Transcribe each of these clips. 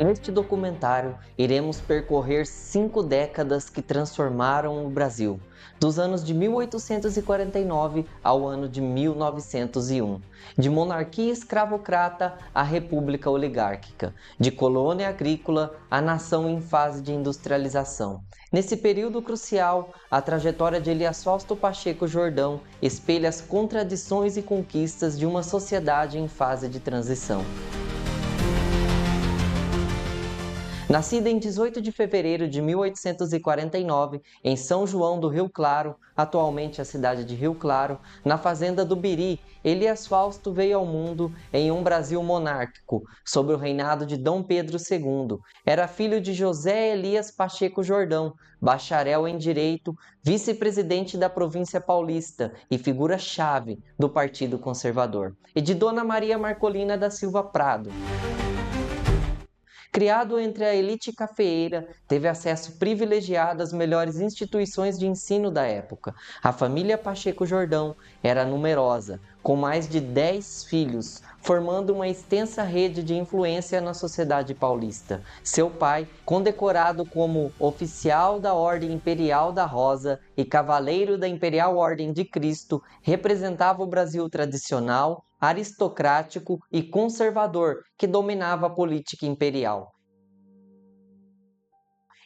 Neste documentário, iremos percorrer 5 décadas que transformaram o Brasil, dos anos de 1849 ao ano de 1901, de monarquia escravocrata à república oligárquica, de colônia agrícola à nação em fase de industrialização. Nesse período crucial, a trajetória de Elias Fausto Pacheco Jordão espelha as contradições e conquistas de uma sociedade em fase de transição. Nascida em 18 de fevereiro de 1849, em São João do Rio Claro, atualmente a cidade de Rio Claro, na fazenda do Biri, Elias Fausto veio ao mundo em um Brasil monárquico, sob o reinado de Dom Pedro II. Era filho de José Elias Pacheco Jordão, bacharel em Direito, vice-presidente da província paulista e figura-chave do Partido Conservador, e de Dona Maria Marcolina da Silva Prado. Criado entre a elite cafeeira, teve acesso privilegiado às melhores instituições de ensino da época. A família Pacheco Jordão era numerosa, com mais de 10 filhos, formando uma extensa rede de influência na sociedade paulista. Seu pai, condecorado como oficial da Ordem Imperial da Rosa e cavaleiro da Imperial Ordem de Cristo, representava o Brasil tradicional, aristocrático e conservador que dominava a política imperial.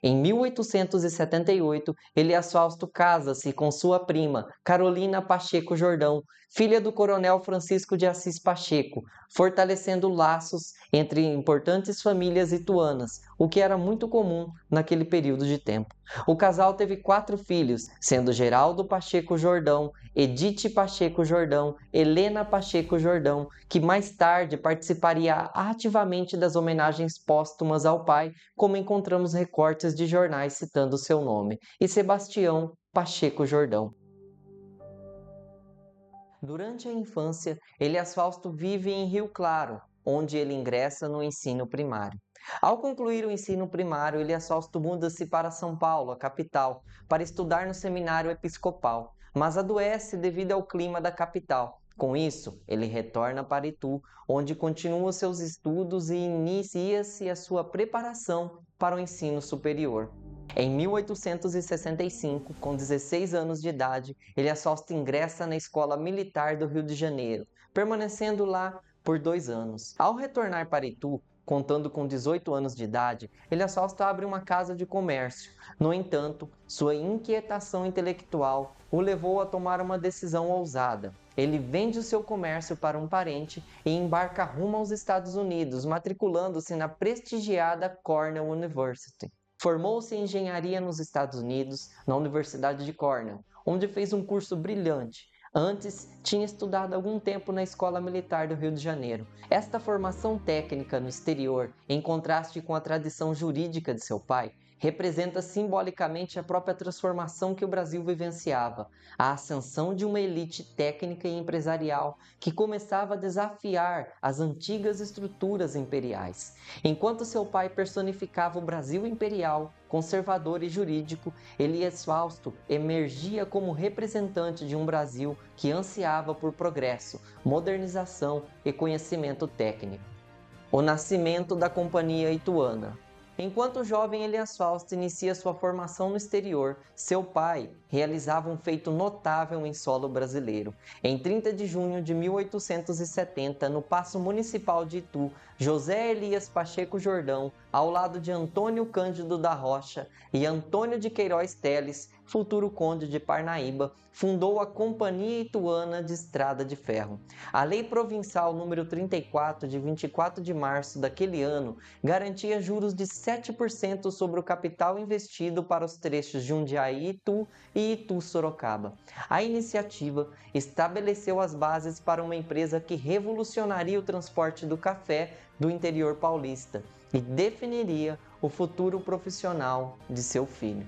Em 1878, Elias Fausto casa-se com sua prima, Carolina Pacheco Jordão, filha do coronel Francisco de Assis Pacheco, fortalecendo laços entre importantes famílias ituanas, o que era muito comum naquele período de tempo. O casal teve 4 filhos, sendo Geraldo Pacheco Jordão, Edith Pacheco Jordão, Helena Pacheco Jordão, que mais tarde participaria ativamente das homenagens póstumas ao pai, como encontramos recortes de jornais citando seu nome, e Sebastião Pacheco Jordão. Durante a infância, Elias Fausto vive em Rio Claro, onde ele ingressa no ensino primário. Ao concluir o ensino primário, Elias Fausto muda-se para São Paulo, a capital, para estudar no seminário episcopal, mas adoece devido ao clima da capital. Com isso, ele retorna para Itu, onde continua seus estudos e inicia-se a sua preparação para o ensino superior. Em 1865, com 16 anos de idade, Elias Fausto ingressa na Escola Militar do Rio de Janeiro, permanecendo lá por 2 anos. Ao retornar para Itu, contando com 18 anos de idade, Elias Fausto abre uma casa de comércio. No entanto, sua inquietação intelectual o levou a tomar uma decisão ousada. Ele vende o seu comércio para um parente e embarca rumo aos Estados Unidos, matriculando-se na prestigiada Cornell University. Formou-se em engenharia nos Estados Unidos, na Universidade de Cornell, onde fez um curso brilhante. Antes, tinha estudado algum tempo na Escola Militar do Rio de Janeiro. Esta formação técnica no exterior, em contraste com a tradição jurídica de seu pai, representa simbolicamente a própria transformação que o Brasil vivenciava, a ascensão de uma elite técnica e empresarial que começava a desafiar as antigas estruturas imperiais. Enquanto seu pai personificava o Brasil imperial, conservador e jurídico, Elias Fausto emergia como representante de um Brasil que ansiava por progresso, modernização e conhecimento técnico. O nascimento da Companhia Ituana. Enquanto o jovem Elias Fausto inicia sua formação no exterior, seu pai realizava um feito notável em solo brasileiro. Em 30 de junho de 1870, no Paço Municipal de Itu, José Elias Pacheco Jordão, ao lado de Antônio Cândido da Rocha e Antônio de Queiroz Teles, futuro conde de Parnaíba, fundou a Companhia Ituana de Estrada de Ferro. A Lei Provincial número 34, de 24 de março daquele ano, garantia juros de 7% sobre o capital investido para os trechos Jundiaí-Itu e Itu-Sorocaba. A iniciativa estabeleceu as bases para uma empresa que revolucionaria o transporte do café do interior paulista e definiria o futuro profissional de seu filho.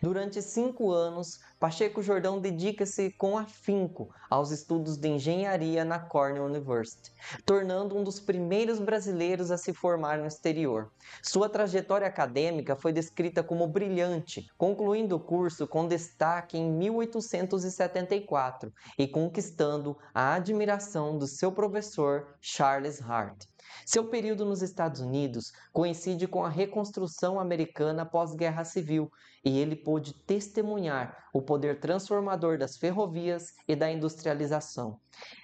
Durante 5 anos, Pacheco Jordão dedica-se com afinco aos estudos de engenharia na Cornell University, tornando um dos primeiros brasileiros a se formar no exterior. Sua trajetória acadêmica foi descrita como brilhante, concluindo o curso com destaque em 1874 e conquistando a admiração do seu professor Charles Hart. Seu período nos Estados Unidos coincide com a reconstrução americana pós-Guerra Civil e ele pôde testemunhar o poder transformador das ferrovias e da industrialização.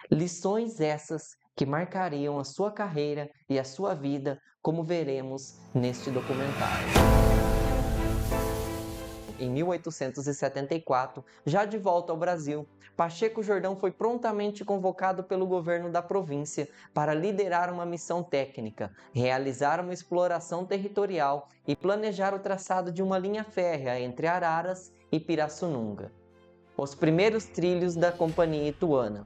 Lições essas que marcariam a sua carreira e a sua vida, como veremos neste documentário. Em 1874, já de volta ao Brasil, Pacheco Jordão foi prontamente convocado pelo governo da província para liderar uma missão técnica, realizar uma exploração territorial e planejar o traçado de uma linha férrea entre Araras e Pirassununga. Os primeiros trilhos da Companhia Ituana,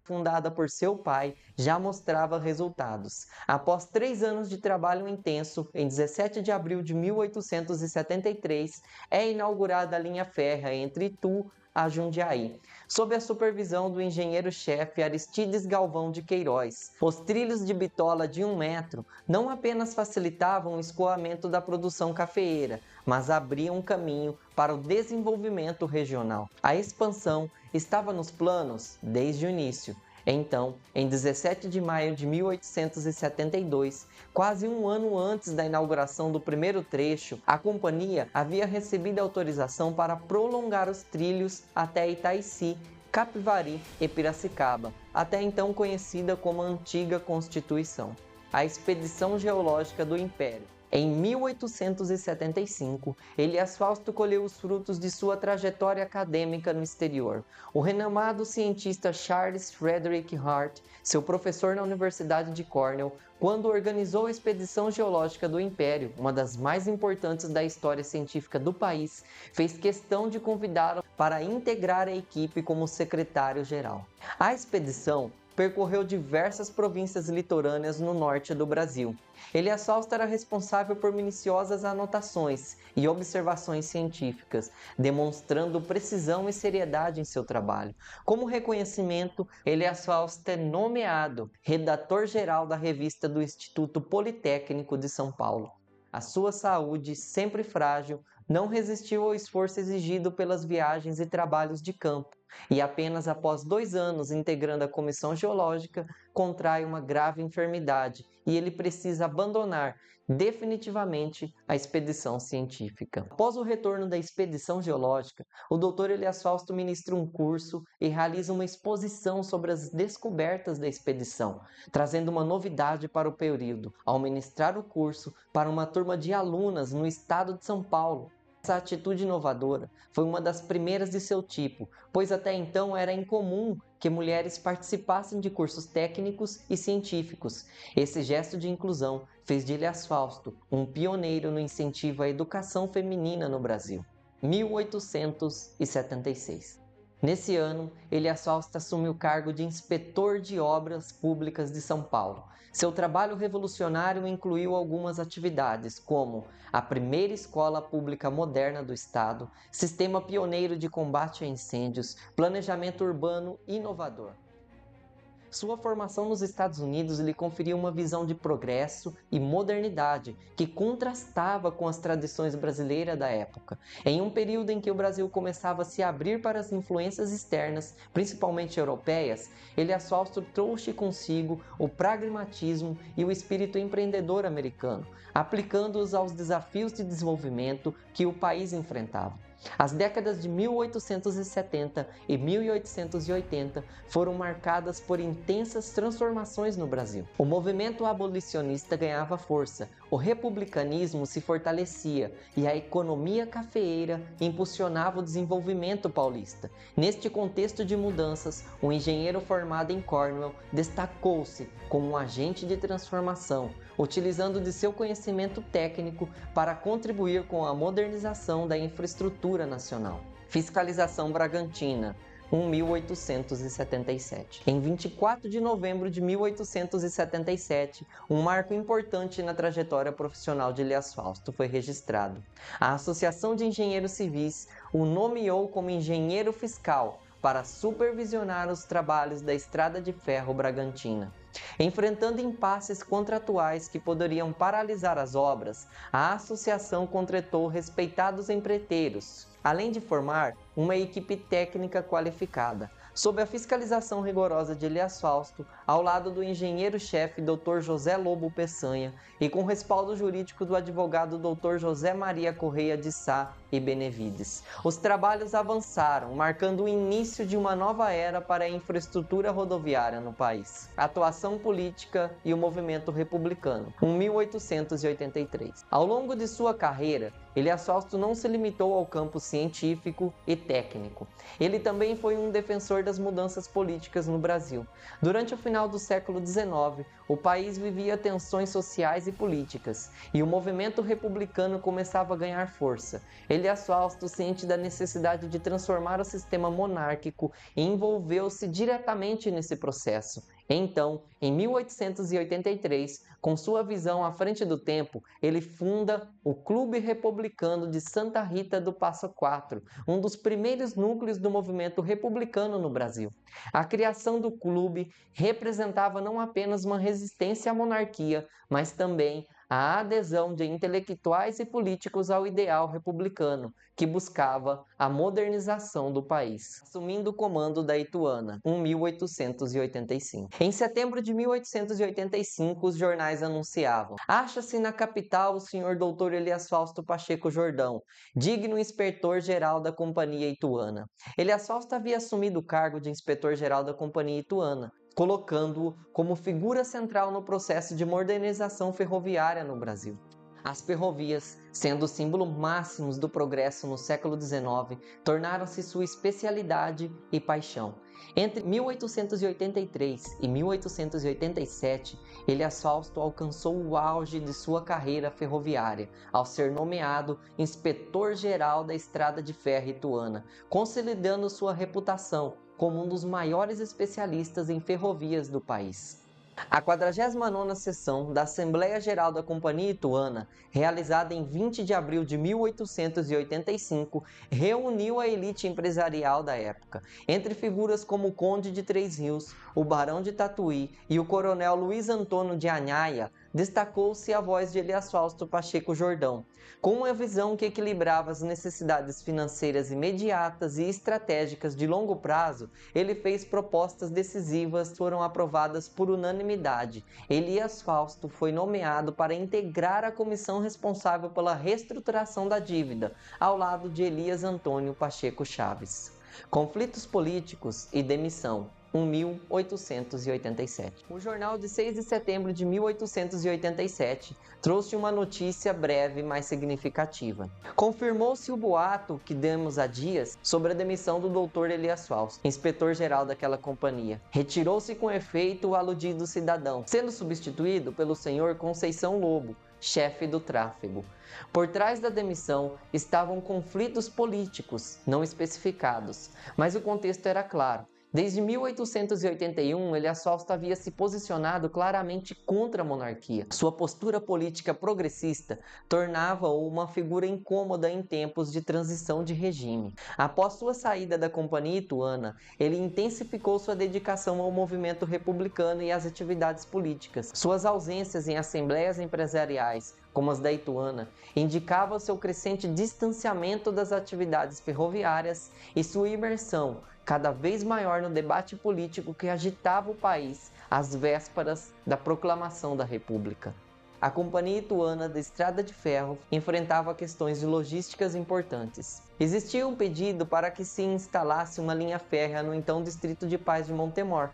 fundada por seu pai, já mostrava resultados. Após 3 anos de trabalho intenso, em 17 de abril de 1873, é inaugurada a linha férrea entre Itu a Jundiaí, sob a supervisão do engenheiro-chefe Aristides Galvão de Queiroz. Os trilhos de bitola de 1 metro não apenas facilitavam o escoamento da produção cafeeira, mas abriam um caminho para o desenvolvimento regional. A expansão estava nos planos desde o início. Então, em 17 de maio de 1872, quase um ano antes da inauguração do primeiro trecho, a companhia havia recebido autorização para prolongar os trilhos até Itaici, Capivari e Piracicaba, até então conhecida como a Antiga Constituição, a Expedição Geológica do Império. Em 1875, Elias Fausto colheu os frutos de sua trajetória acadêmica no exterior. O renomado cientista Charles Frederick Hart, seu professor na Universidade de Cornell, quando organizou a Expedição Geológica do Império, uma das mais importantes da história científica do país, fez questão de convidá-lo para integrar a equipe como secretário-geral. A expedição percorreu diversas províncias litorâneas no norte do Brasil. Elias Fausto era responsável por minuciosas anotações e observações científicas, demonstrando precisão e seriedade em seu trabalho. Como reconhecimento, Elias Fausto é nomeado redator-geral da revista do Instituto Politécnico de São Paulo. A sua saúde, sempre frágil, não resistiu ao esforço exigido pelas viagens e trabalhos de campo, e apenas após 2 anos integrando a Comissão Geológica, contrai uma grave enfermidade e ele precisa abandonar definitivamente a expedição científica. Após o retorno da expedição geológica, o Dr. Elias Fausto ministra um curso e realiza uma exposição sobre as descobertas da expedição, trazendo uma novidade para o período, ao ministrar o curso para uma turma de alunas no estado de São Paulo. Essa atitude inovadora foi uma das primeiras de seu tipo, pois até então era incomum que mulheres participassem de cursos técnicos e científicos. Esse gesto de inclusão fez de Elias Fausto um pioneiro no incentivo à educação feminina no Brasil. 1876. Nesse ano, Elias Fausto assume o cargo de Inspetor de Obras Públicas de São Paulo. Seu trabalho revolucionário incluiu algumas atividades, como a primeira escola pública moderna do Estado, sistema pioneiro de combate a incêndios, planejamento urbano inovador. Sua formação nos Estados Unidos lhe conferiu uma visão de progresso e modernidade que contrastava com as tradições brasileiras da época. Em um período em que o Brasil começava a se abrir para as influências externas, principalmente europeias, Elias Fausto trouxe consigo o pragmatismo e o espírito empreendedor americano, aplicando-os aos desafios de desenvolvimento que o país enfrentava. As décadas de 1870 e 1880 foram marcadas por intensas transformações no Brasil. O movimento abolicionista ganhava força, o republicanismo se fortalecia e a economia cafeeira impulsionava o desenvolvimento paulista. Neste contexto de mudanças, o engenheiro formado em Cornell destacou-se como um agente de transformação, utilizando de seu conhecimento técnico para contribuir com a modernização da infraestrutura nacional. Fiscalização Bragantina, 1877. Em 24 de novembro de 1877, um marco importante na trajetória profissional de Elias Fausto foi registrado. A Associação de Engenheiros Civis o nomeou como engenheiro fiscal para supervisionar os trabalhos da Estrada de Ferro Bragantina. Enfrentando impasses contratuais que poderiam paralisar as obras, a associação contratou respeitados empreiteiros, além de formar uma equipe técnica qualificada. sob a fiscalização rigorosa de Elias Fausto, ao lado do engenheiro-chefe Dr. José Lobo Peçanha e com respaldo jurídico do advogado Dr. José Maria Correia de Sá e Benevides. Os trabalhos avançaram, marcando o início de uma nova era para a infraestrutura rodoviária no país. Atuação política e o movimento republicano, 1883. Ao longo de sua carreira, Elias Fausto não se limitou ao campo científico e técnico. Ele também foi um defensor das mudanças políticas no Brasil. Durante o final do século XIX, o país vivia tensões sociais e políticas, e o movimento republicano começava a ganhar força. Elias Fausto, ciente da necessidade de transformar o sistema monárquico, envolveu-se diretamente nesse processo. Então, em 1883, com sua visão à frente do tempo, ele funda o Clube Republicano de Santa Rita do Passa Quatro, um dos primeiros núcleos do movimento republicano no Brasil. A criação do clube representava não apenas uma resistência à monarquia, mas também a adesão de intelectuais e políticos ao ideal republicano, que buscava a modernização do país, assumindo o comando da Ituana, em 1885. Em setembro de 1885, os jornais anunciavam: acha-se na capital o senhor Dr. Elias Fausto Pacheco Jordão, digno inspetor-geral da Companhia Ituana. Elias Fausto havia assumido o cargo de inspetor-geral da Companhia Ituana, colocando-o como figura central no processo de modernização ferroviária no Brasil. As ferrovias, sendo símbolo máximos do progresso no século XIX, tornaram-se sua especialidade e paixão. Entre 1883 e 1887, Elias Fausto alcançou o auge de sua carreira ferroviária, ao ser nomeado inspetor-geral da Estrada de Ferro Ituana, consolidando sua reputação como um dos maiores especialistas em ferrovias do país. A 49ª sessão da Assembleia Geral da Companhia Ituana, realizada em 20 de abril de 1885, reuniu a elite empresarial da época, entre figuras como o Conde de Três Rios, o Barão de Tatuí e o Coronel Luiz Antônio de Anhaia. Destacou-se a voz de Elias Fausto Pacheco Jordão, com uma visão que equilibrava as necessidades financeiras imediatas e estratégicas de longo prazo. Ele fez propostas decisivas que foram aprovadas por unanimidade. Elias Fausto foi nomeado para integrar a comissão responsável pela reestruturação da dívida, ao lado de Elias Antônio Pacheco Chaves. Conflitos políticos e demissão. 1887. O jornal de 6 de setembro de 1887 trouxe uma notícia breve, mas significativa. Confirmou-se o boato que demos há dias sobre a demissão do Dr. Elias Fausto, inspetor-geral daquela companhia. Retirou-se com efeito o aludido cidadão, sendo substituído pelo senhor Conceição Lobo, chefe do tráfego. Por trás da demissão estavam conflitos políticos não especificados, mas o contexto era claro. Desde 1881, Elias Fausto havia se posicionado claramente contra a monarquia. Sua postura política progressista tornava-o uma figura incômoda em tempos de transição de regime. Após sua saída da Companhia Ituana, ele intensificou sua dedicação ao movimento republicano e às atividades políticas. Suas ausências em assembleias empresariais, como as da Ituana, indicavam seu crescente distanciamento das atividades ferroviárias e sua imersão cada vez maior no debate político que agitava o país às vésperas da proclamação da República. A Companhia Ituana da Estrada de Ferro enfrentava questões de logísticas importantes. Existia um pedido para que se instalasse uma linha férrea no então distrito de Paz de Montemor.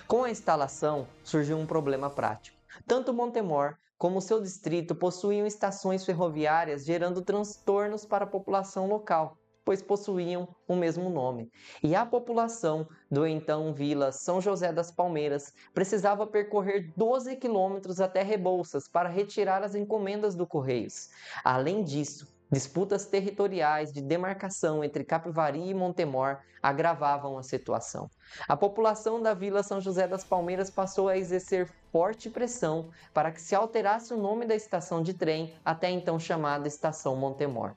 Com a instalação, surgiu um problema prático. Tanto Montemor como seu distrito possuíam estações ferroviárias, gerando transtornos para a população local, pois possuíam o mesmo nome. E a população do então Vila São José das Palmeiras precisava percorrer 12 quilômetros até Rebouças para retirar as encomendas do Correios. Além disso, disputas territoriais de demarcação entre Capivari e Montemor agravavam a situação. A população da Vila São José das Palmeiras passou a exercer forte pressão para que se alterasse o nome da estação de trem, até então chamada Estação Montemor.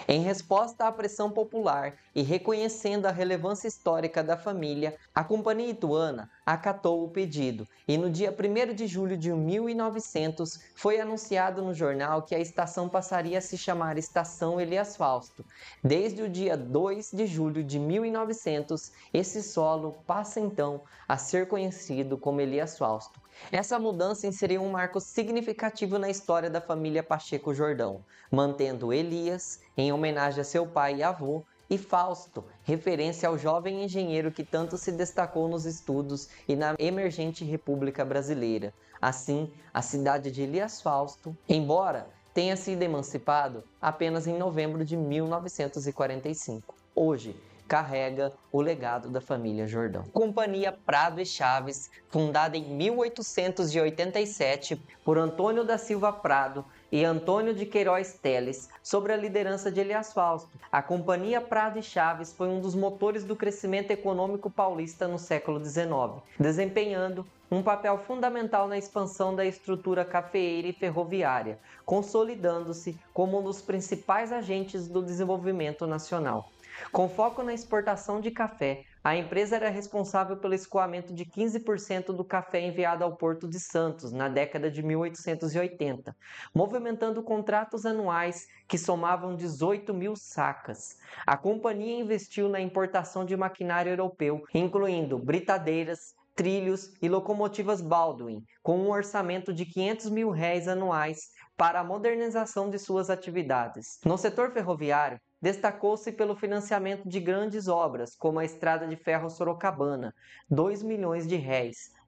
Em resposta à pressão popular e reconhecendo a relevância histórica da família, a Companhia Ituana acatou o pedido e no dia 1º de julho de 1900 foi anunciado no jornal que a estação passaria a se chamar Estação Elias Fausto. Desde o dia 2 de julho de 1900, esse solo passa então a ser conhecido como Elias Fausto. Essa mudança inseriu um marco significativo na história da família Pacheco Jordão, mantendo Elias em homenagem a seu pai e avô, e Fausto, referência ao jovem engenheiro que tanto se destacou nos estudos e na emergente República Brasileira. Assim, a cidade de Elias Fausto, embora tenha sido emancipado apenas em novembro de 1945, hoje carrega o legado da família Jordão. Companhia Prado e Chaves, fundada em 1887 por Antônio da Silva Prado e Antônio de Queiroz Teles, sob a liderança de Elias Fausto. A Companhia Prado e Chaves foi um dos motores do crescimento econômico paulista no século XIX, desempenhando um papel fundamental na expansão da estrutura cafeeira e ferroviária, consolidando-se como um dos principais agentes do desenvolvimento nacional. Com foco na exportação de café, a empresa era responsável pelo escoamento de 15% do café enviado ao Porto de Santos na década de 1880, movimentando contratos anuais que somavam 18 mil sacas. A companhia investiu na importação de maquinário europeu, incluindo britadeiras, trilhos e locomotivas Baldwin, com um orçamento de R$ 500 mil anuais para a modernização de suas atividades. No setor ferroviário, destacou-se pelo financiamento de grandes obras, como a Estrada de Ferro Sorocabana, R$ 2 milhões,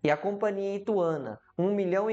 e a Companhia Ituana, R$ 1,5 milhão,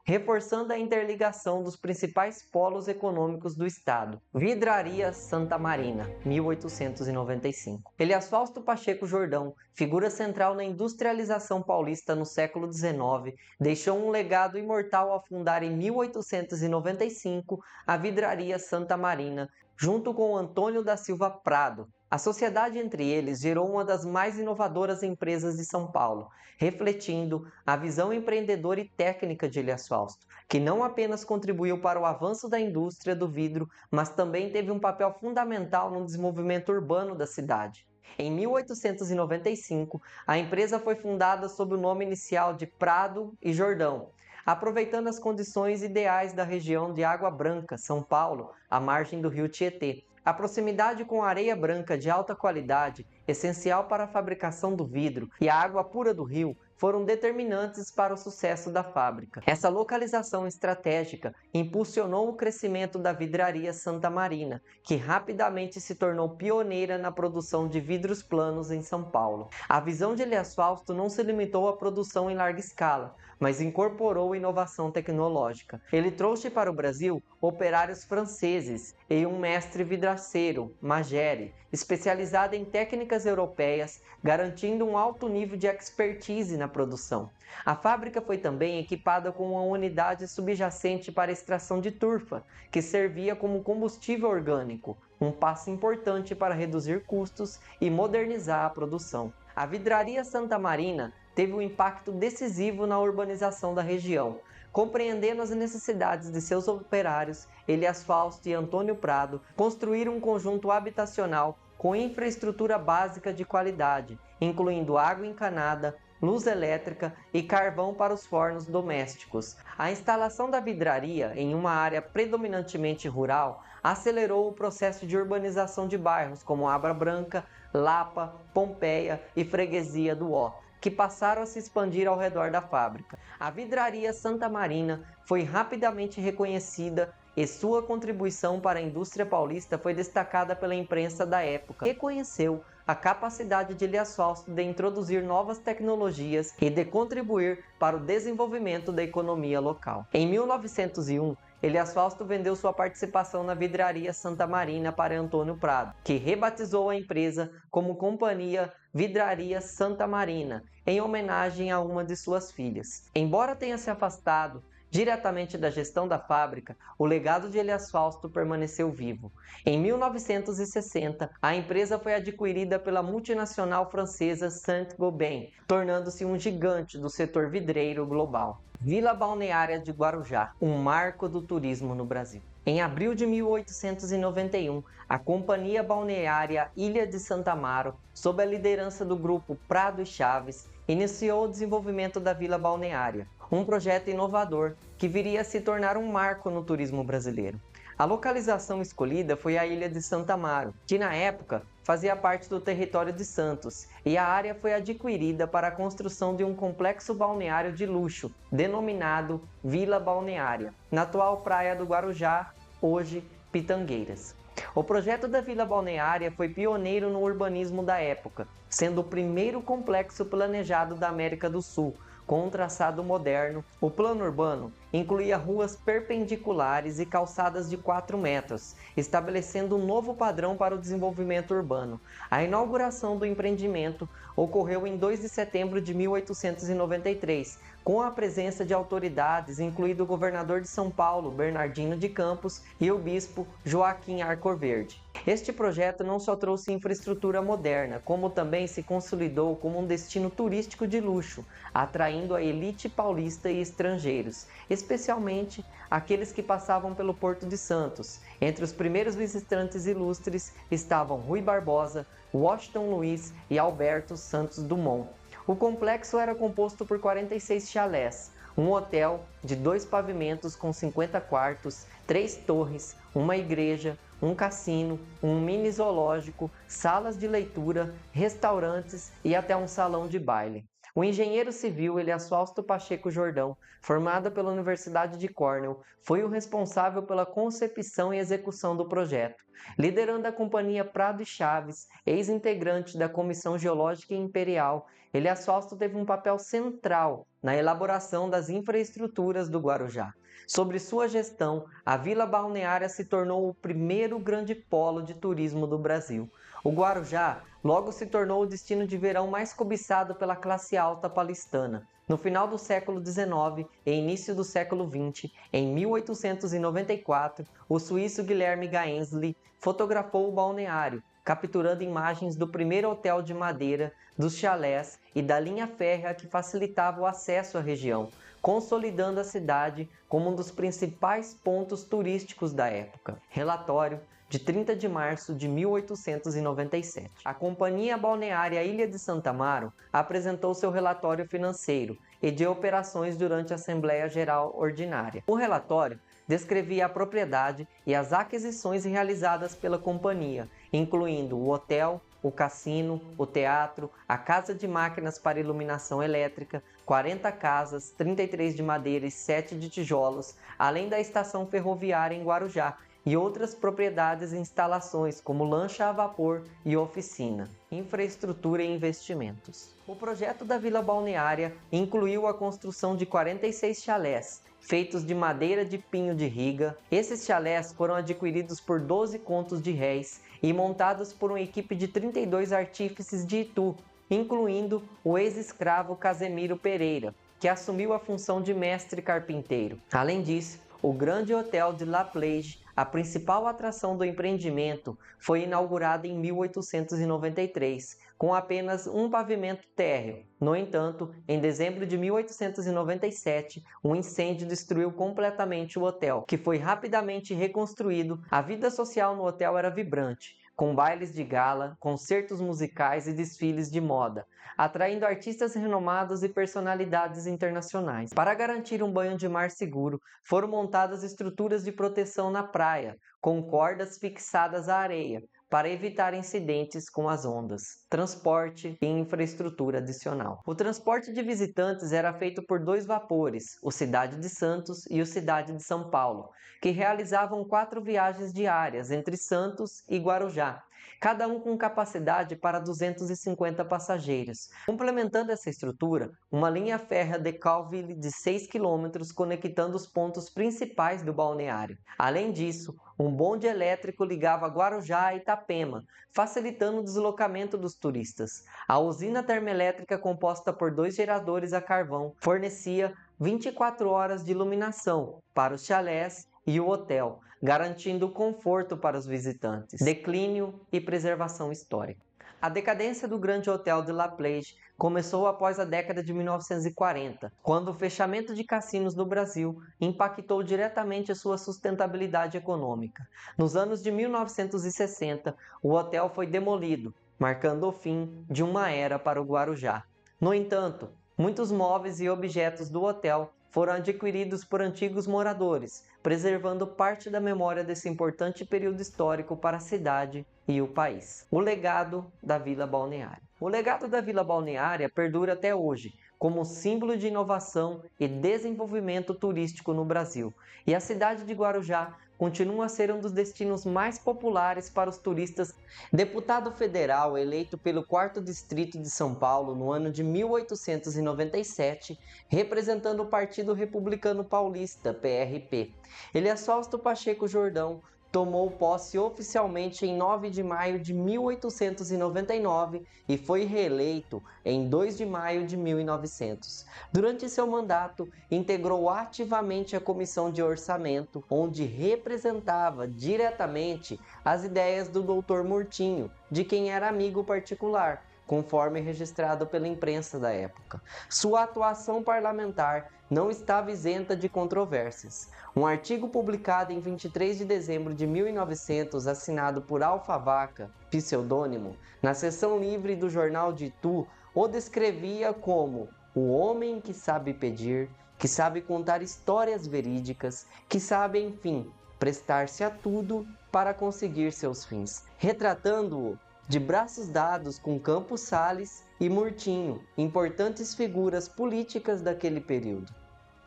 reforçando a interligação dos principais polos econômicos do estado. Vidraria Santa Marina, 1895. Elias Fausto Pacheco Jordão, figura central na industrialização paulista no século XIX, deixou um legado imortal ao fundar em 1895 a Vidraria Santa Marina, junto com Antônio da Silva Prado. A sociedade entre eles gerou uma das mais inovadoras empresas de São Paulo, refletindo a visão empreendedora e técnica de Elias Fausto, que não apenas contribuiu para o avanço da indústria do vidro, mas também teve um papel fundamental no desenvolvimento urbano da cidade. Em 1895, a empresa foi fundada sob o nome inicial de Prado e Jordão, aproveitando as condições ideais da região de Água Branca, São Paulo, à margem do rio Tietê. A proximidade com a areia branca de alta qualidade, essencial para a fabricação do vidro, e a água pura do rio foram determinantes para o sucesso da fábrica. Essa localização estratégica impulsionou o crescimento da Vidraria Santa Marina, que rapidamente se tornou pioneira na produção de vidros planos em São Paulo. A visão de Elias Fausto não se limitou à produção em larga escala, mas incorporou inovação tecnológica. Ele trouxe para o Brasil operários franceses e um mestre vidraceiro, Magere, especializado em técnicas europeias, garantindo um alto nível de expertise na produção. A fábrica foi também equipada com uma unidade subjacente para extração de turfa, que servia como combustível orgânico, um passo importante para reduzir custos e modernizar a produção. A Vidraria Santa Marina teve um impacto decisivo na urbanização da região. Compreendendo as necessidades de seus operários, Elias Fausto e Antônio Prado construíram um conjunto habitacional com infraestrutura básica de qualidade, incluindo água encanada, luz elétrica e carvão para os fornos domésticos. A instalação da vidraria em uma área predominantemente rural acelerou o processo de urbanização de bairros como Água Branca, Lapa, Pompeia e Freguesia do Ó, que passaram a se expandir ao redor da fábrica. A Vidraria Santa Marina foi rapidamente reconhecida e sua contribuição para a indústria paulista foi destacada pela imprensa da época, que reconheceu a capacidade de Elias Fausto de introduzir novas tecnologias e de contribuir para o desenvolvimento da economia local. Em 1901, Elias Fausto vendeu sua participação na Vidraria Santa Marina para Antônio Prado, que rebatizou a empresa como Companhia Vidraria Santa Marina, em homenagem a uma de suas filhas. Embora tenha se afastado diretamente da gestão da fábrica, o legado de Elias Fausto permaneceu vivo. Em 1960, a empresa foi adquirida pela multinacional francesa Saint-Gobain, tornando-se um gigante do setor vidreiro global. Vila Balneária de Guarujá, um marco do turismo no Brasil. Em abril de 1891, a Companhia Balneária Ilha de Santa Amaro, sob a liderança do grupo Prado e Chaves, iniciou o desenvolvimento da Vila Balneária, um projeto inovador que viria a se tornar um marco no turismo brasileiro. A localização escolhida foi a ilha de Santa Amaro, que na época fazia parte do território de Santos, e a área foi adquirida para a construção de um complexo balneário de luxo, denominado Vila Balneária, na atual praia do Guarujá, hoje Pitangueiras. O projeto da Vila Balneária foi pioneiro no urbanismo da época, sendo o primeiro complexo planejado da América do Sul, com um traçado moderno. O plano urbano incluía ruas perpendiculares e calçadas de 4 metros, estabelecendo um novo padrão para o desenvolvimento urbano. A inauguração do empreendimento ocorreu em 2 de setembro de 1893, com a presença de autoridades, incluído o governador de São Paulo, Bernardino de Campos, e o bispo Joaquim Arcoverde. Este projeto não só trouxe infraestrutura moderna, como também se consolidou como um destino turístico de luxo, atraindo a elite paulista e estrangeiros, especialmente aqueles que passavam pelo Porto de Santos. Entre os primeiros visitantes ilustres estavam Rui Barbosa, Washington Luiz e Alberto Santos Dumont. O complexo era composto por 46 chalés, um hotel de 2 pavimentos com 50 quartos, 3 torres, uma igreja, um cassino, um mini zoológico, salas de leitura, restaurantes e até um salão de baile. O engenheiro civil Elias Fausto Pacheco Jordão, formado pela Universidade de Cornell, foi o responsável pela concepção e execução do projeto. Liderando a companhia Prado e Chaves, ex-integrante da Comissão Geológica Imperial, Elias Fausto teve um papel central na elaboração das infraestruturas do Guarujá. Sob sua gestão, a Vila Balneária se tornou o primeiro grande polo de turismo do Brasil. O Guarujá logo se tornou o destino de verão mais cobiçado pela classe alta paulistana. No final do século XIX e início do século XX, em 1894, o suíço Guilherme Gaensly fotografou o balneário, capturando imagens do primeiro hotel de madeira, dos chalés e da linha férrea que facilitava o acesso à região, consolidando a cidade como um dos principais pontos turísticos da época. Relatório de 30 de março de 1897. A Companhia Balneária Ilha de Santa Amaro apresentou seu relatório financeiro e de operações durante a Assembleia Geral Ordinária. O relatório descrevia a propriedade e as aquisições realizadas pela companhia, incluindo o hotel, o cassino, o teatro, a casa de máquinas para iluminação elétrica, 40 casas, 33 de madeira e 7 de tijolos, além da estação ferroviária em Guarujá, e outras propriedades e instalações como lancha a vapor e oficina, infraestrutura e investimentos. O projeto da Vila Balneária incluiu a construção de 46 chalés, feitos de madeira de pinho de riga. Esses chalés foram adquiridos por 12 contos de réis e montados por uma equipe de 32 artífices de Itu, incluindo o ex-escravo Casemiro Pereira, que assumiu a função de mestre carpinteiro. Além disso, o Grande Hotel de La Plage, a principal atração do empreendimento, foi inaugurado em 1893, com apenas um pavimento térreo. No entanto, em dezembro de 1897, um incêndio destruiu completamente o hotel, que foi rapidamente reconstruído. A vida social no hotel era vibrante, com bailes de gala, concertos musicais e desfiles de moda, atraindo artistas renomados e personalidades internacionais. Para garantir um banho de mar seguro, foram montadas estruturas de proteção na praia, com cordas fixadas à areia, para evitar incidentes com as ondas, transporte e infraestrutura adicional. O transporte de visitantes era feito por 2 vapores, o Cidade de Santos e o Cidade de São Paulo, que realizavam 4 viagens diárias entre Santos e Guarujá, cada um com capacidade para 250 passageiros. Complementando essa estrutura, uma linha férrea Decauville de 6 km conectando os pontos principais do balneário. Além disso, um bonde elétrico ligava Guarujá a Itapema, facilitando o deslocamento dos turistas. A usina termoelétrica, composta por 2 geradores a carvão, fornecia 24 horas de iluminação para os chalés e o hotel, garantindo conforto para os visitantes, declínio e preservação histórica. A decadência do Grande Hotel de La Plage começou após a década de 1940, quando o fechamento de cassinos no Brasil impactou diretamente a sua sustentabilidade econômica. Nos anos de 1960, o hotel foi demolido, marcando o fim de uma era para o Guarujá. No entanto, muitos móveis e objetos do hotel foram adquiridos por antigos moradores, preservando parte da memória desse importante período histórico para a cidade e o país. O legado da Vila Balneária. O legado da Vila Balneária perdura até hoje, como símbolo de inovação e desenvolvimento turístico no Brasil, e a cidade de Guarujá continua a ser um dos destinos mais populares para os turistas. Deputado federal eleito pelo 4º Distrito de São Paulo no ano de 1897, representando o Partido Republicano Paulista, PRP. Elias Fausto Pacheco Jordão tomou posse oficialmente em 9 de maio de 1899 e foi reeleito em 2 de maio de 1900. Durante seu mandato, integrou ativamente a Comissão de Orçamento, onde representava diretamente as ideias do Dr. Murtinho, de quem era amigo particular, conforme registrado pela imprensa da época. Sua atuação parlamentar não estava isenta de controvérsias. Um artigo publicado em 23 de dezembro de 1900, assinado por Alfavaca, pseudônimo, na seção livre do jornal de Itu, o descrevia como o homem que sabe pedir, que sabe contar histórias verídicas, que sabe, enfim, prestar-se a tudo para conseguir seus fins, retratando-o de braços dados com Campos Sales e Murtinho, importantes figuras políticas daquele período.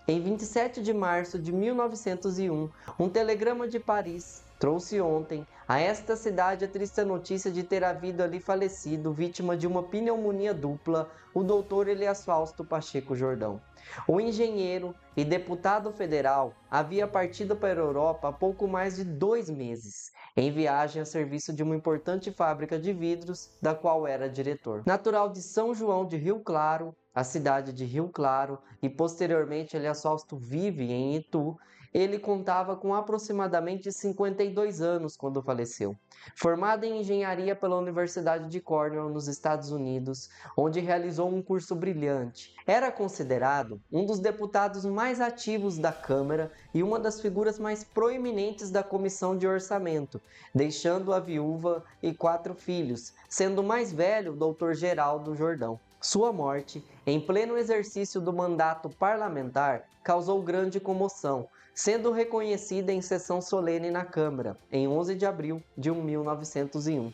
Em 27 de março de 1901, um telegrama de Paris trouxe ontem a esta cidade a triste notícia de ter havido ali falecido, vítima de uma pneumonia dupla, o Dr. Elias Fausto Pacheco Jordão. O engenheiro e deputado federal havia partido para a Europa há pouco mais de 2 meses, em viagem a serviço de uma importante fábrica de vidros, da qual era diretor. Natural de São João de Rio Claro, a cidade de Rio Claro, e posteriormente Elias Fausto vive em Itu, ele contava com aproximadamente 52 anos quando faleceu. Formado em engenharia pela Universidade de Cornell, nos Estados Unidos, onde realizou um curso brilhante. Era considerado um dos deputados mais ativos da Câmara e uma das figuras mais proeminentes da Comissão de Orçamento, deixando a viúva e 4 filhos, sendo o mais velho o Dr. Geraldo Jordão. Sua morte, em pleno exercício do mandato parlamentar, causou grande comoção, sendo reconhecida em sessão solene na Câmara, em 11 de abril de 1901.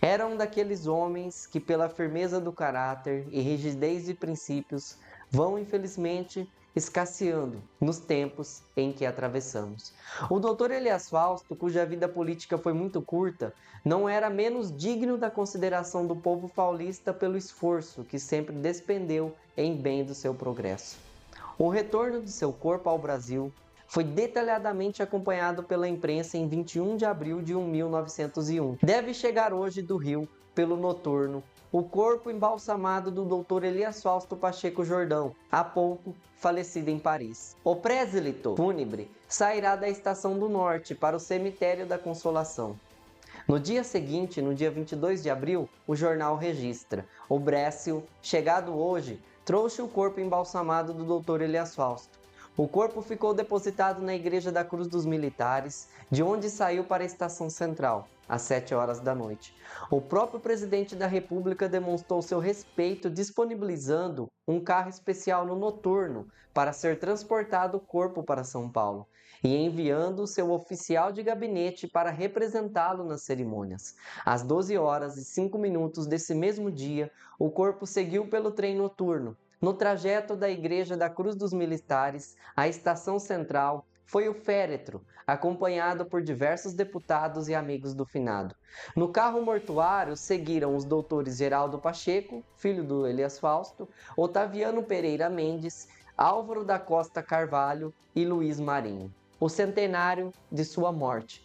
Era um daqueles homens que, pela firmeza do caráter e rigidez de princípios, vão, infelizmente, escasseando nos tempos em que atravessamos. O Dr. Elias Fausto, cuja vida política foi muito curta, não era menos digno da consideração do povo paulista pelo esforço que sempre despendeu em bem do seu progresso. O retorno de seu corpo ao Brasil foi detalhadamente acompanhado pela imprensa em 21 de abril de 1901. Deve chegar hoje do Rio, pelo noturno, o corpo embalsamado do Dr. Elias Fausto Pacheco Jordão, há pouco falecido em Paris. O présbito fúnebre sairá da Estação do Norte para o Cemitério da Consolação. No dia seguinte, no dia 22 de abril, o jornal registra: o Brésil, chegado hoje, trouxe o corpo embalsamado do Dr. Elias Fausto. O corpo ficou depositado na Igreja da Cruz dos Militares, de onde saiu para a Estação Central, às 7 horas da noite. O próprio presidente da República demonstrou seu respeito disponibilizando um carro especial no noturno para ser transportado o corpo para São Paulo e enviando seu oficial de gabinete para representá-lo nas cerimônias. Às 12 horas e 5 minutos desse mesmo dia, o corpo seguiu pelo trem noturno. No trajeto da Igreja da Cruz dos Militares à Estação Central, foi o féretro, acompanhado por diversos deputados e amigos do finado. No carro mortuário seguiram os doutores Geraldo Pacheco, filho do Elias Fausto, Otaviano Pereira Mendes, Álvaro da Costa Carvalho e Luiz Marinho. O centenário de sua morte.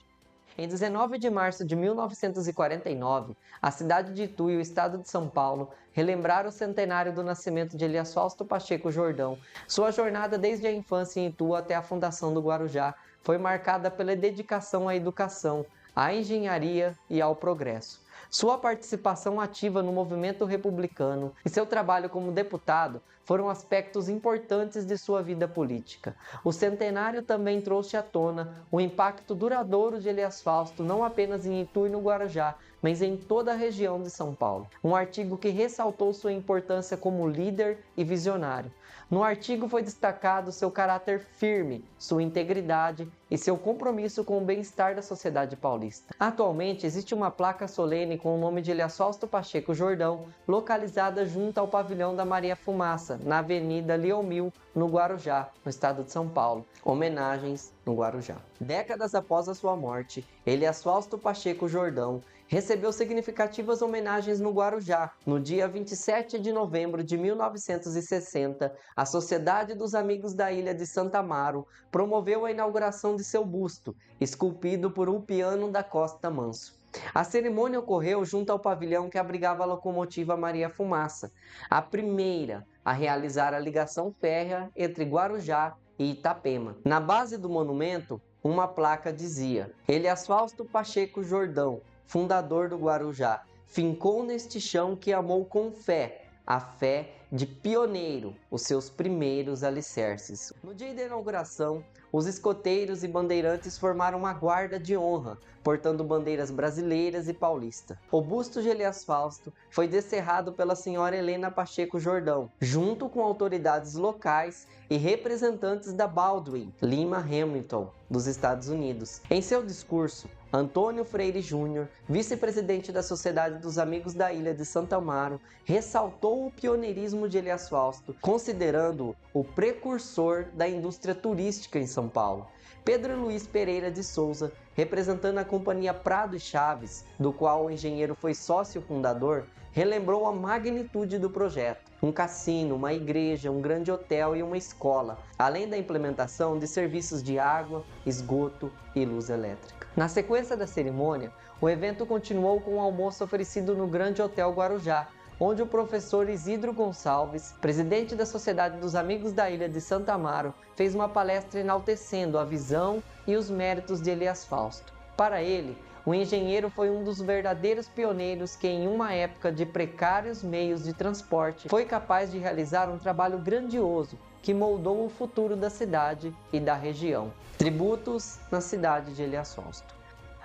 Em 19 de março de 1949, a cidade de Itu e o estado de São Paulo relembraram o centenário do nascimento de Elias Fausto Pacheco Jordão. Sua jornada desde a infância em Itu até a fundação do Guarujá foi marcada pela dedicação à educação, à engenharia e ao progresso. Sua participação ativa no movimento republicano e seu trabalho como deputado foram aspectos importantes de sua vida política. O centenário também trouxe à tona o impacto duradouro de Elias Fausto não apenas em Itu e no Guarujá, mas em toda a região de São Paulo. Um artigo que ressaltou sua importância como líder e visionário. No artigo foi destacado seu caráter firme, sua integridade e seu compromisso com o bem-estar da sociedade paulista. Atualmente, existe uma placa solene com o nome de Elias Fausto Pacheco Jordão, localizada junto ao pavilhão da Maria Fumaça, na Avenida Leomil, no Guarujá, no estado de São Paulo. Homenagens no Guarujá. Décadas após a sua morte, Elias Fausto Pacheco Jordão recebeu significativas homenagens no Guarujá. No dia 27 de novembro de 1960, a Sociedade dos Amigos da Ilha de Santa Amaro promoveu a inauguração de seu busto, esculpido por Ulpiano da Costa Manso. A cerimônia ocorreu junto ao pavilhão que abrigava a locomotiva Maria Fumaça, a primeira a realizar a ligação férrea entre Guarujá e Itapema. Na base do monumento, uma placa dizia: Elias Fausto Pacheco Jordão, fundador do Guarujá, fincou neste chão que amou com fé, a fé de pioneiro, os seus primeiros alicerces. No dia da inauguração, os escoteiros e bandeirantes formaram uma guarda de honra, portando bandeiras brasileiras e paulista. O busto de Elias Fausto foi descerrado pela senhora Helena Pacheco Jordão, junto com autoridades locais e representantes da Baldwin Lima Hamilton, dos Estados Unidos. Em seu discurso, Antônio Freire Júnior, vice-presidente da Sociedade dos Amigos da Ilha de Santa Amaro, ressaltou o pioneirismo de Elias Fausto, considerando-o o precursor da indústria turística em São Paulo. Pedro Luiz Pereira de Souza, representando a companhia Prado e Chaves, do qual o engenheiro foi sócio fundador, relembrou a magnitude do projeto. Um cassino, uma igreja, um grande hotel e uma escola, além da implementação de serviços de água, esgoto e luz elétrica. Na sequência da cerimônia, o evento continuou com um almoço oferecido no Grande Hotel Guarujá, onde o professor Isidro Gonçalves, presidente da Sociedade dos Amigos da Ilha de Santa Amaro, fez uma palestra enaltecendo a visão e os méritos de Elias Fausto. Para ele, o engenheiro foi um dos verdadeiros pioneiros que, em uma época de precários meios de transporte, foi capaz de realizar um trabalho grandioso que moldou o futuro da cidade e da região. Tributos na cidade de Elias Fausto.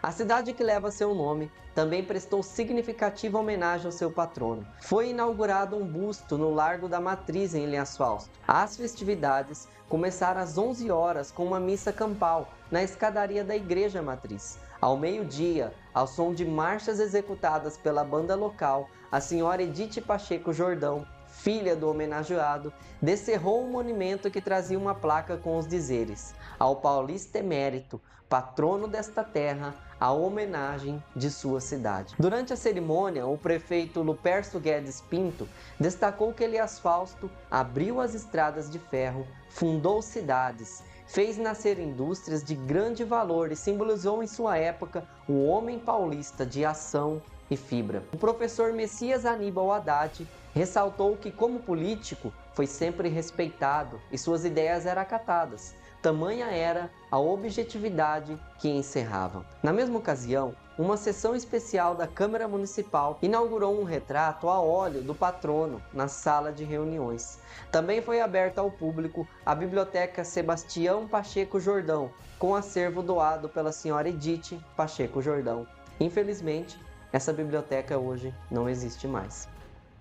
A cidade que leva seu nome também prestou significativa homenagem ao seu patrono. Foi inaugurado um busto no Largo da Matriz, em Elias Fausto. As festividades começaram às 11 horas com uma missa campal na escadaria da Igreja Matriz. Ao meio-dia, ao som de marchas executadas pela banda local, a senhora Edith Pacheco Jordão, filha do homenageado, descerrou um monumento que trazia uma placa com os dizeres: ao paulista emérito, patrono desta terra, a homenagem de sua cidade. Durante a cerimônia, o prefeito Lupercio Guedes Pinto destacou que Elias Fausto abriu as estradas de ferro, fundou cidades, fez nascer indústrias de grande valor e simbolizou em sua época o homem paulista de ação e fibra. O professor Messias Aníbal Haddad ressaltou que, como político, foi sempre respeitado e suas ideias eram acatadas. Tamanha era a objetividade que encerravam. Na mesma ocasião, uma sessão especial da Câmara Municipal inaugurou um retrato a óleo do patrono na sala de reuniões. Também foi aberta ao público a Biblioteca Sebastião Pacheco Jordão, com acervo doado pela senhora Edith Pacheco Jordão. Infelizmente, essa biblioteca hoje não existe mais.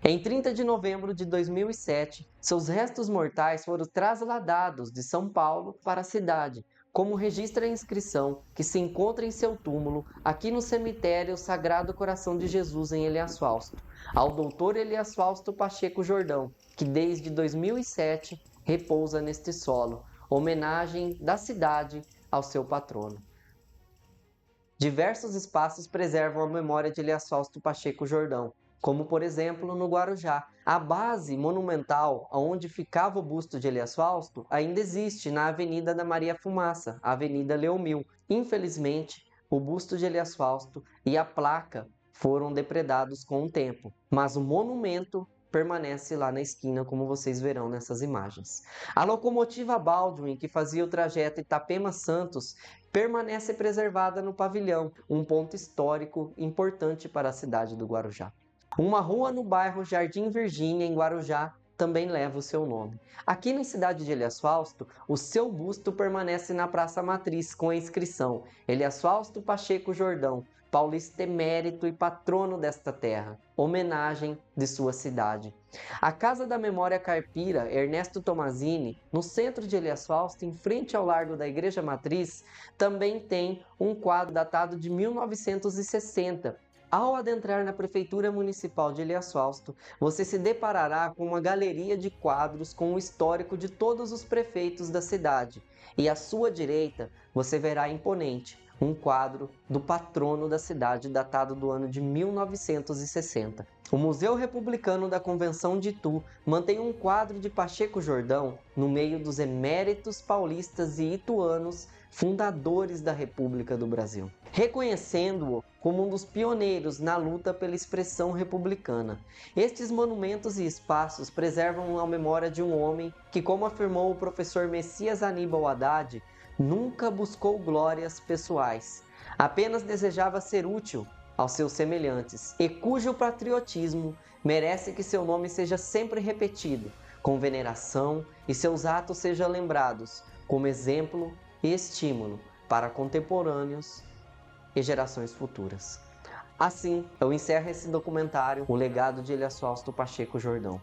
Em 30 de novembro de 2007, seus restos mortais foram trasladados de São Paulo para a cidade, como registra a inscrição que se encontra em seu túmulo aqui no cemitério Sagrado Coração de Jesus em Elias Fausto, ao Dr. Elias Fausto Pacheco Jordão, que desde 2007 repousa neste solo, homenagem da cidade ao seu patrono. Diversos espaços preservam a memória de Elias Fausto Pacheco Jordão, como por exemplo no Guarujá. A base monumental onde ficava o busto de Elias Fausto ainda existe na Avenida da Maria Fumaça, Avenida Leomil. Infelizmente, o busto de Elias Fausto e a placa foram depredados com o tempo, mas o monumento permanece lá na esquina, como vocês verão nessas imagens. A locomotiva Baldwin, que fazia o trajeto Itapema-Santos, permanece preservada no pavilhão, um ponto histórico importante para a cidade do Guarujá. Uma rua no bairro Jardim Virgínia, em Guarujá, também leva o seu nome. Aqui na cidade de Elias Fausto, o seu busto permanece na Praça Matriz com a inscrição: Elias Fausto Pacheco Jordão, paulista emérito e patrono desta terra, homenagem de sua cidade. A Casa da Memória Caipira Ernesto Tomazini, no centro de Elias Fausto, em frente ao largo da Igreja Matriz, também tem um quadro datado de 1960. Ao adentrar na Prefeitura Municipal de Elias Fausto, você se deparará com uma galeria de quadros com o histórico de todos os prefeitos da cidade. E à sua direita, você verá imponente um quadro do patrono da cidade datado do ano de 1960. O Museu Republicano da Convenção de Itu mantém um quadro de Pacheco Jordão no meio dos eméritos paulistas e ituanos fundadores da República do Brasil, reconhecendo-o como um dos pioneiros na luta pela expressão republicana. Estes monumentos e espaços preservam a memória de um homem que, como afirmou o professor Messias Aníbal Haddad, nunca buscou glórias pessoais, apenas desejava ser útil aos seus semelhantes e cujo patriotismo merece que seu nome seja sempre repetido com veneração e seus atos sejam lembrados como exemplo e estímulo para contemporâneos e gerações futuras. Assim, eu encerro esse documentário, O Legado de Elias Fausto Pacheco Jordão.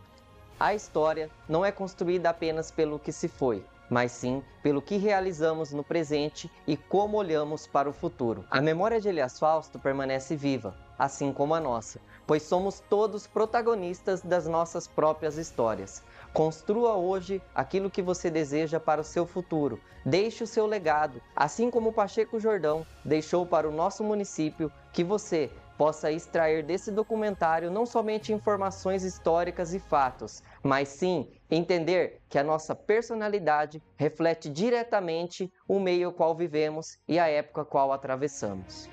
A história não é construída apenas pelo que se foi, mas sim pelo que realizamos no presente e como olhamos para o futuro. A memória de Elias Fausto permanece viva, assim como a nossa, pois somos todos protagonistas das nossas próprias histórias. Construa hoje aquilo que você deseja para o seu futuro. Deixe o seu legado, assim como Pacheco Jordão deixou para o nosso município, que você possa extrair desse documentário não somente informações históricas e fatos, mas sim entender que a nossa personalidade reflete diretamente o meio ao qual vivemos e a época a qual atravessamos.